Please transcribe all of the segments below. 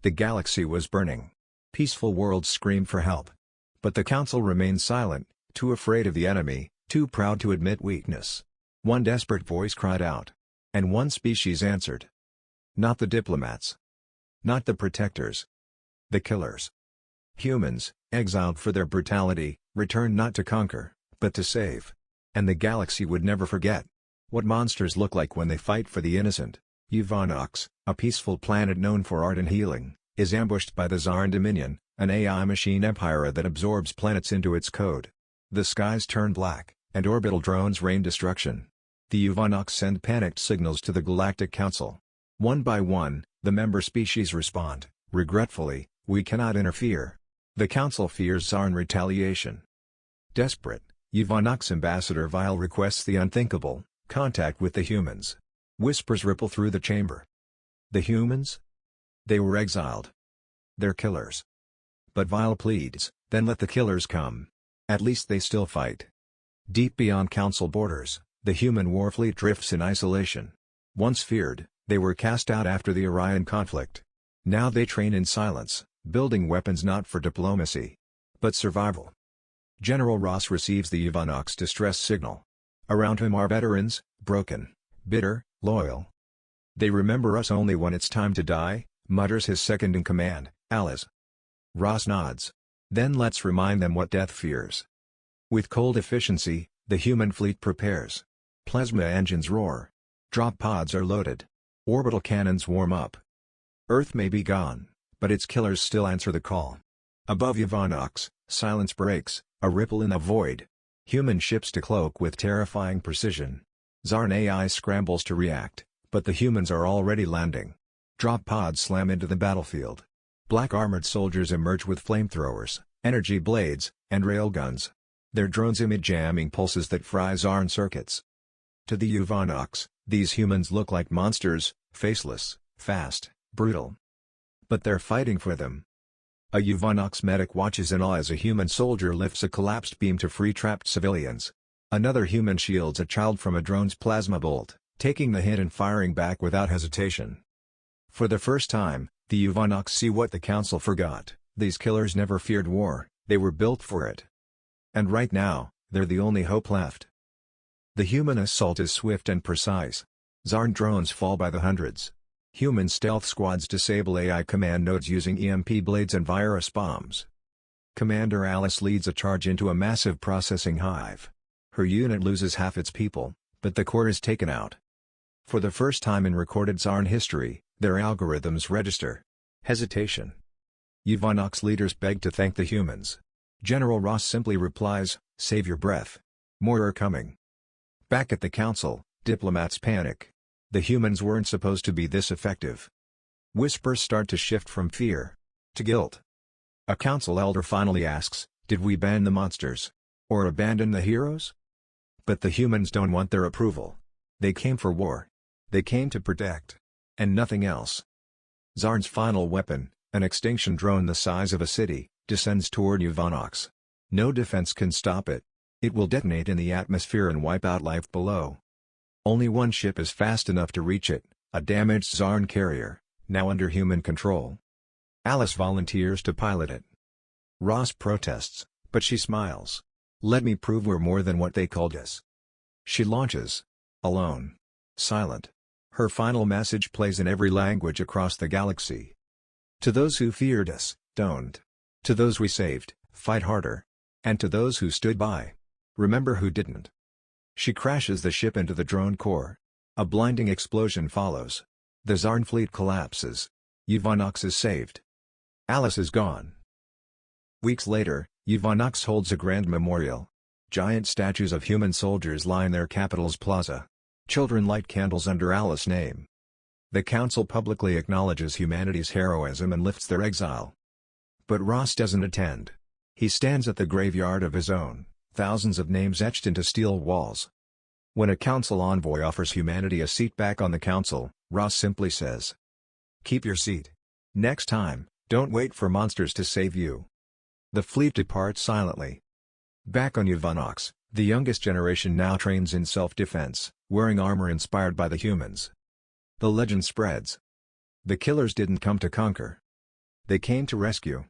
The galaxy was burning. Peaceful worlds screamed for help. But the council remained silent, too afraid of the enemy, too proud to admit weakness. One desperate voice cried out. And one species answered. Not the diplomats. Not the protectors. The killers. Humans, exiled for their brutality, returned not to conquer, but to save. And the galaxy would never forget. What monsters look like when they fight for the innocent. Uvanox, a peaceful planet known for art and healing, is ambushed by the Zarn Dominion, an AI machine empire that absorbs planets into its code. The skies turn black, and orbital drones rain destruction. The Uvanox send panicked signals to the Galactic Council. One by one, the member species respond, regretfully, we cannot interfere. The Council fears Zarn retaliation. Desperate, Uvanox Ambassador Vile requests the unthinkable, contact with the humans. Whispers ripple through the chamber. The humans? They were exiled. They're killers. But Vile pleads, then let the killers come. At least they still fight. Deep beyond council borders, the human warfleet drifts in isolation. Once feared, they were cast out after the Orion conflict. Now they train in silence, building weapons not for diplomacy, but survival. General Ross receives the Uvanox distress signal. Around him are veterans, broken, bitter, loyal. They remember us only when it's time to die, mutters his second-in-command, Alice. Ross nods. Then let's remind them what death fears. With cold efficiency, the human fleet prepares. Plasma engines roar. Drop pods are loaded. Orbital cannons warm up. Earth may be gone, but its killers still answer the call. Above Uvanox, silence breaks, a ripple in the void. Human ships decloak with terrifying precision. Zarn AI scrambles to react, but the humans are already landing. Drop pods slam into the battlefield. Black armored soldiers emerge with flamethrowers, energy blades, and railguns. Their drones emit jamming pulses that fry Zarn circuits. To the Uvanox, these humans look like monsters, faceless, fast, brutal. But they're fighting for them. A Uvanox medic watches in awe as a human soldier lifts a collapsed beam to free trapped civilians. Another human shields a child from a drone's plasma bolt, taking the hit and firing back without hesitation. For the first time, the Uvanox see what the Council forgot: these killers never feared war, they were built for it. And right now, they're the only hope left. The human assault is swift and precise. Zarn drones fall by the hundreds. Human stealth squads disable AI command nodes using EMP blades and virus bombs. Commander Alice leads a charge into a massive processing hive. Her unit loses half its people, but the core is taken out. For the first time in recorded Zarn history, their algorithms register. Hesitation. Uvanox leaders beg to thank the humans. General Ross simply replies, "Save your breath. More are coming." Back at the council, diplomats panic. The humans weren't supposed to be this effective. Whispers start to shift from fear to guilt. A council elder finally asks, "Did we ban the monsters? Or abandon the heroes?" But the humans don't want their approval. They came for war. They came to protect. And nothing else. Zarn's final weapon, an extinction drone the size of a city, descends toward Uvanox. No defense can stop it. It will detonate in the atmosphere and wipe out life below. Only one ship is fast enough to reach it, a damaged Zarn carrier, now under human control. Alice volunteers to pilot it. Ross protests, but she smiles. "Let me prove we're more than what they called us." She launches. Alone. Silent. Her final message plays in every language across the galaxy. To those who feared us, don't. To those we saved, fight harder. And to those who stood by, remember who didn't. She crashes the ship into the drone core. A blinding explosion follows. The Zarn fleet collapses. Uvanox is saved. Alice is gone. Weeks later, Uvanox holds a grand memorial. Giant statues of human soldiers line their capital's plaza. Children light candles under Alice's name. The council publicly acknowledges humanity's heroism and lifts their exile. But Ross doesn't attend. He stands at the graveyard of his own, thousands of names etched into steel walls. When a council envoy offers humanity a seat back on the council, Ross simply says, "Keep your seat. Next time, don't wait for monsters to save you." The fleet departs silently. Back on Uvanox, the youngest generation now trains in self-defense, wearing armor inspired by the humans. The legend spreads. The killers didn't come to conquer. They came to rescue.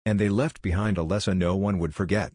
And they left behind a lesson no one would forget.